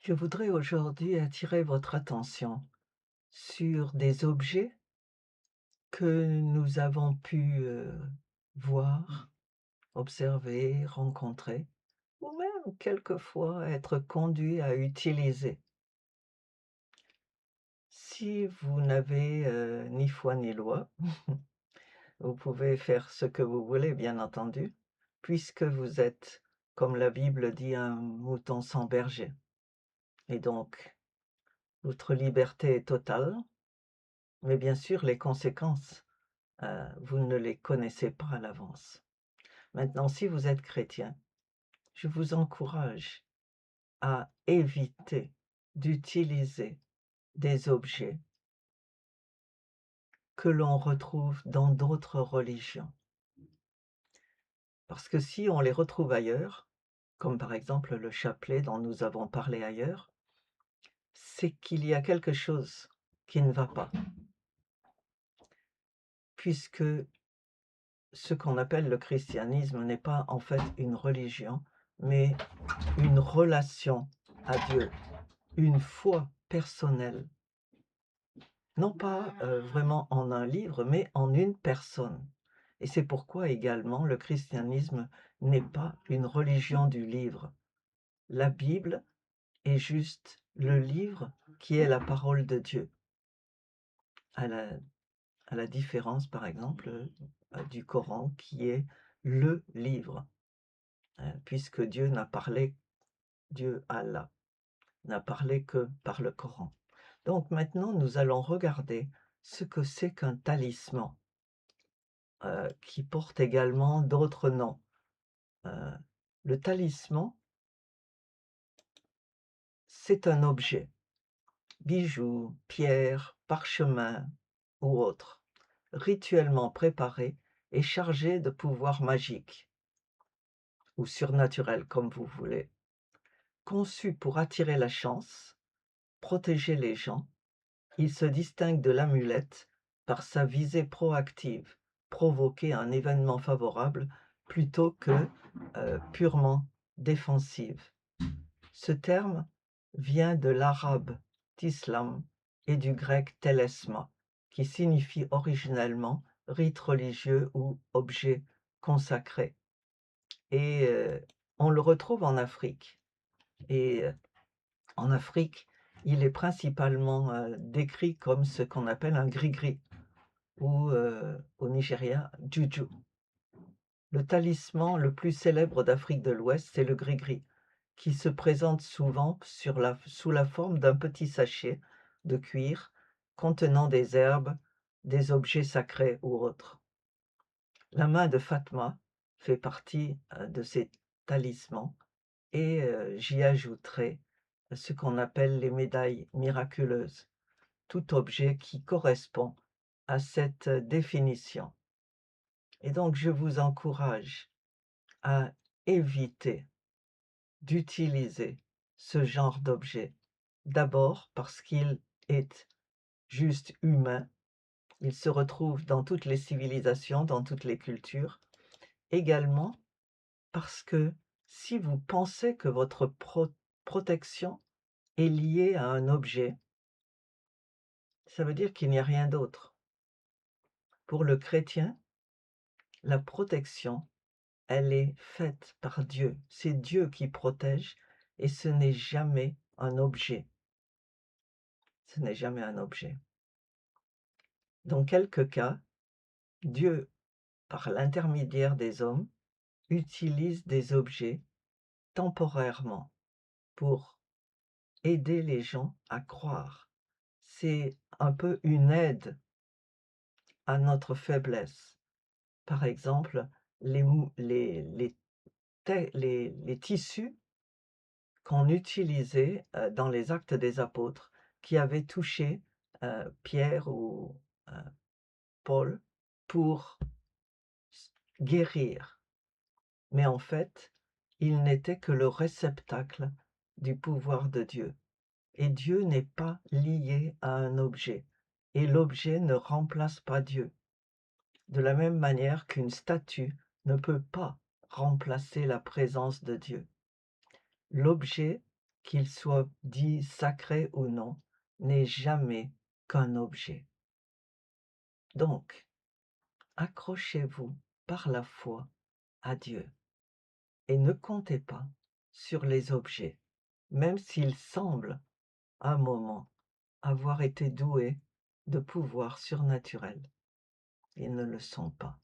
Je voudrais aujourd'hui attirer votre attention sur des objets que nous avons pu, voir, observer, rencontrer ou même quelquefois être conduits à utiliser. Si vous n'avez, ni foi ni loi, vous pouvez faire ce que vous voulez bien entendu, puisque vous êtes, comme la Bible dit, un mouton sans berger et donc votre liberté est totale, mais bien sûr les conséquences vous ne les connaissez pas à l'avance. Maintenant, si vous êtes chrétien, je vous encourage à éviter d'utiliser des objets que l'on retrouve dans d'autres religions. Parce que si on les retrouve ailleurs, comme par exemple le chapelet dont nous avons parlé ailleurs, c'est qu'il y a quelque chose qui ne va pas, puisque ce qu'on appelle le christianisme n'est pas en fait une religion, mais une relation à Dieu, une foi personnelle, non pas vraiment en un livre, mais en une personne. Et c'est pourquoi également le christianisme n'est pas une religion du livre. La Bible est juste le livre qui est la parole de Dieu, à la, à la différence par exemple du Coran qui est le livre, hein, puisque Dieu Allah, n'a parlé que par le Coran. Donc maintenant, nous allons regarder ce que c'est qu'un talisman, qui porte également d'autres noms. Heu, le talisman, c'est un objet, bijou, pierre, parchemin ou autre, rituellement préparé et chargé de pouvoirs magiques ou surnaturels comme vous voulez, conçu pour attirer la chance, protéger les gens. Il se distingue de l'amulette par sa visée proactive, provoquer un événement favorable plutôt que purement défensive. Ce terme vient de l'arabe tislam et du grec télesma, qui signifie originellement rite religieux ou objet consacré. Et on le retrouve en Afrique. Et en Afrique, il est principalement décrit comme ce qu'on appelle un gris-gris ou au Nigeria, juju. Le talisman le plus célèbre d'Afrique de l'Ouest, c'est le gris-gris, qui se présente souvent sous la forme d'un petit sachet de cuir contenant des herbes, des objets sacrés ou autres. La main de Fatma fait partie de ces talismans et j'y ajouterai ce qu'on appelle les médailles miraculeuses, tout objet qui correspond à cette définition. Et donc je vous encourage à éviter d'utiliser ce genre d'objet. D'abord parce qu'il est juste humain, il se retrouve dans toutes les civilisations, dans toutes les cultures. Également parce que si vous pensez que votre protection est liée à un objet, ça veut dire qu'il n'y a rien d'autre. Pour le chrétien, la protection, elle est faite par Dieu. C'est Dieu qui protège et ce n'est jamais un objet. Ce n'est jamais un objet. Dans quelques cas, Dieu, par l'intermédiaire des hommes, utilise des objets temporairement pour aider les gens à croire. C'est un peu une aide à notre faiblesse. Par exemple, les les tissus qu'on utilisait, dans les Actes des Apôtres, qui avaient touché, Pierre ou, heu, Paul pour guérir. Mais en fait, ils n'étaient que le réceptacle du pouvoir de Dieu. Et Dieu n'est pas lié à un objet, et l'objet ne remplace pas Dieu. De la même manière qu'une statue ne peut pas remplacer la présence de Dieu. L'objet qu'il soit dit sacré ou non, n'est jamais qu'un objet. Donc, accrochez-vous par la foi à Dieu et ne comptez pas sur les objets, même s'ils semblent, à un moment, avoir été doués de pouvoirs surnaturels. Ils ne le sont pas.